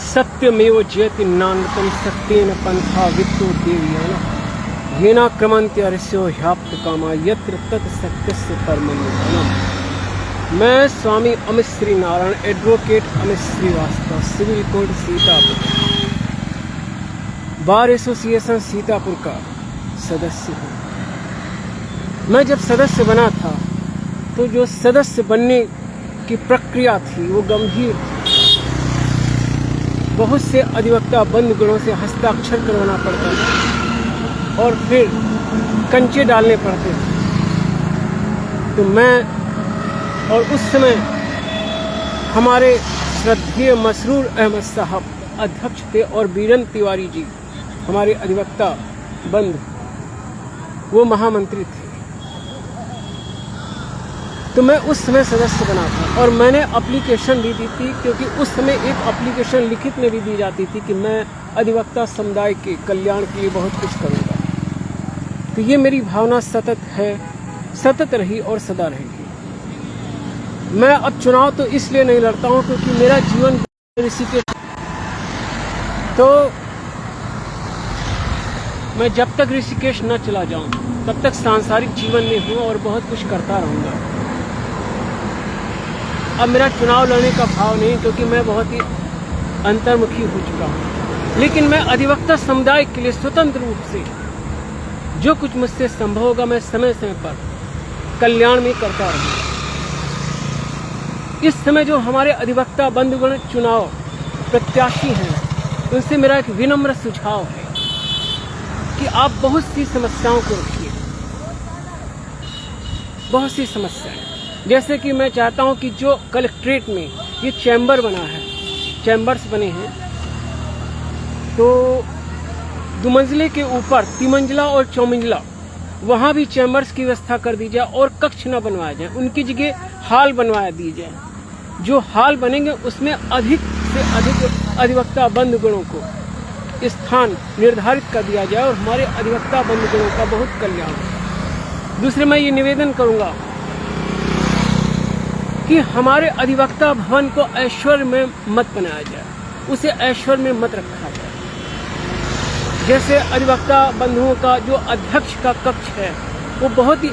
सत्यमेव जयति नानृतं सत्येन पंथा वित्तो देवयाना येना क्रमन्ते अर्ष्यो ह्याप्त कामा यत्र तत् सत्यस्य परमं निधानम्। मैं Swami Amit Shri Narayan, advocate Amit Srivastava, civil court Sitapur, bar association Sitapur का सदस्य हूँ। मैं जब सदस्य बना था तो जो सदस्य बनने की प्रक्रिया थी वो गंभीर थी। बहुत से अधिवक्ता बंधुगणों से हस्ताक्षर करवाना पड़ता था और फिर कंचे डालने पड़ते थे। तो मैं और उस समय हमारे श्रद्धेय मसरूर अहमद साहब अध्यक्ष थे और बीरन तिवारी जी हमारे अधिवक्ता बंधु, वो महामंत्री थे। तो मैं उस समय सदस्य बना था और मैंने एप्लीकेशन भी दी थी, क्योंकि उस समय एक एप्लीकेशन लिखित में भी दी जाती थी कि मैं अधिवक्ता समुदाय के कल्याण के लिए बहुत कुछ करूँगा। तो ये मेरी भावना सतत है, सतत रही और सदा रहेगी। मैं अब चुनाव तो इसलिए नहीं लड़ता हूँ क्योंकि मेरा जीवन ऋषिकेश, तो मैं जब तक ऋषिकेश न चला जाऊँ तब तक सांसारिक जीवन में हूँ और बहुत कुछ करता रहूँगा। अब मेरा चुनाव लड़ने का भाव नहीं, क्योंकि मैं बहुत ही अंतर्मुखी हो चुका हूँ। लेकिन मैं अधिवक्ता समुदाय के लिए स्वतंत्र रूप से जो कुछ मुझसे संभव होगा मैं समय समय पर कल्याण में करता रहूँगा। इस समय जो हमारे अधिवक्ता बंधुगण चुनाव प्रत्याशी हैं, उनसे मेरा एक विनम्र सुझाव है कि आप बहुत सी समस्याओं को रखिए। बहुत सी समस्याएं, जैसे कि मैं चाहता हूं कि जो कलेक्ट्रेट में ये चैम्बर बना है, चैम्बर्स बने हैं, तो दुमंजिले के ऊपर तिमंजिला और चौमंजिला वहां भी चैम्बर्स की व्यवस्था कर दी जाए और कक्ष न बनवाए जाए, उनकी जगह हॉल बनवा दी जाए। जो हॉल बनेंगे उसमें अधिक से अधिक अधिवक्ता बंधुगणों को स्थान निर्धारित कर दिया जाए और हमारे अधिवक्ता बंधुगणों का बहुत कल्याण हो। दूसरे, मैं ये निवेदन करूंगा कि हमारे अधिवक्ता भवन को ऐश्वर्य में मत बनाया जाए, उसे ऐश्वर्य में मत रखा जाए। जैसे अधिवक्ता बंधुओं का जो अध्यक्ष का कक्ष है वो बहुत ही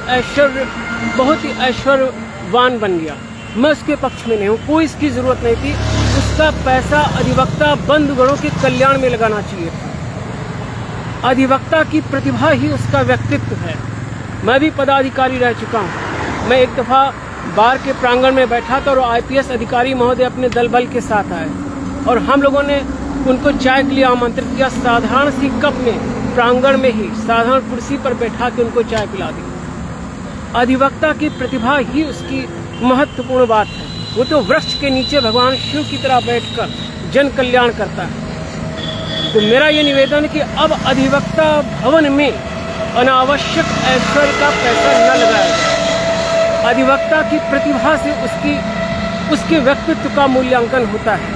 ऐश्वर्यवान बन गया। मैं उसके पक्ष में नहीं हूँ, कोई इसकी जरूरत नहीं थी। उसका पैसा अधिवक्ता बंधुगणों के कल्याण में लगाना चाहिए था। अधिवक्ता की प्रतिभा ही उसका व्यक्तित्व है। मैं भी पदाधिकारी रह चुका हूँ। मैं एक दफा बार के प्रांगण में बैठा था और आईपीएस अधिकारी महोदय अपने दल बल के साथ आए और हम लोगों ने उनको चाय के लिए आमंत्रित किया। साधारण सी कप में प्रांगण में ही साधारण कुर्सी पर बैठा के उनको चाय पिला दी। अधिवक्ता की प्रतिभा ही उसकी महत्वपूर्ण बात है। वो तो वृक्ष के नीचे भगवान शिव की तरह बैठकर जन कल्याण करता है। तो मेरा ये निवेदन है कि अब अधिवक्ता भवन में अनावश्यक ऐश्वर्य का पैसा न लगाया जाए। अधिवक्ता की प्रतिभा से उसके व्यक्तित्व का मूल्यांकन होता है।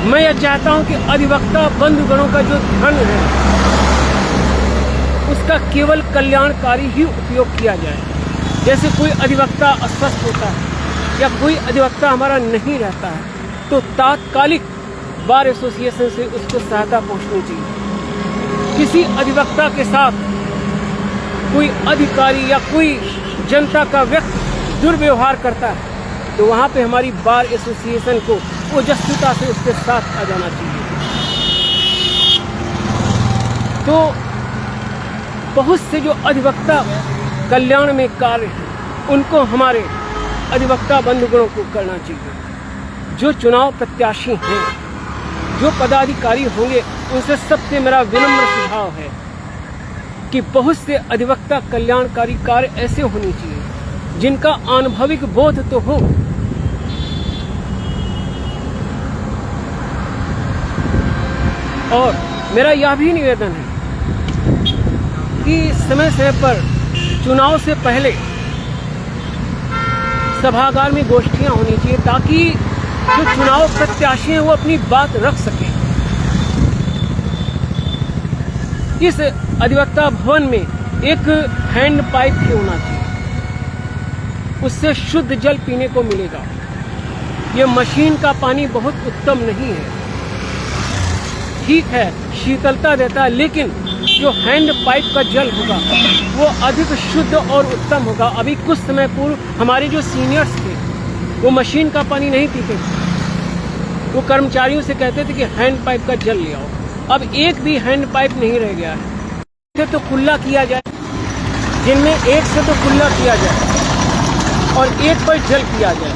मैं यह चाहता हूं कि अधिवक्ता बंधुगणों का जो धन है उसका केवल कल्याणकारी ही उपयोग किया जाए। जैसे कोई अधिवक्ता अस्वस्थ होता है या कोई अधिवक्ता हमारा नहीं रहता है तो तात्कालिक बार एसोसिएशन से उसको सहायता पहुंचनी चाहिए। किसी अधिवक्ता के साथ कोई अधिकारी या कोई जनता का व्यक्ति दुर्व्यवहार करता है तो वहां पे हमारी बार एसोसिएशन को ओजस्विता से उसके साथ आ जाना चाहिए। तो बहुत से जो अधिवक्ता कल्याण में कार्य हैं उनको हमारे अधिवक्ता बंधुगणों को करना चाहिए। जो चुनाव प्रत्याशी हैं, जो पदाधिकारी होंगे, उनसे सबसे मेरा विनम्र सुझाव है कि बहुत से अधिवक्ता कल्याणकारी कार्य ऐसे होने चाहिए जिनका आनुभविक बोध तो हो। और मेरा यह भी निवेदन है कि समय समय पर चुनाव से पहले सभागार में गोष्ठियां होनी चाहिए ताकि जो चुनाव प्रत्याशी हैं वो अपनी बात रख सकें। इस अधिवक्ता भवन में एक हैंड पाइप भी होना चाहिए, उससे शुद्ध जल पीने को मिलेगा। ये मशीन का पानी बहुत उत्तम नहीं है। ठीक है शीतलता देता है, लेकिन जो हैंड पाइप का जल होगा वो अधिक शुद्ध और उत्तम होगा। अभी कुछ समय पूर्व हमारे जो सीनियर्स थे वो मशीन का पानी नहीं पीते थे, वो कर्मचारियों से कहते थे कि हैंड पाइप का जल ले आओ। अब एक भी हैंड पाइप नहीं रह गया है। तो कुल्ला किया जाए, जिनमें एक से तो कुल्ला किया जाए और एक पर जल किया जाए।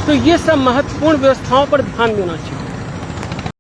तो ये सब महत्वपूर्ण व्यवस्थाओं पर ध्यान देना चाहिए।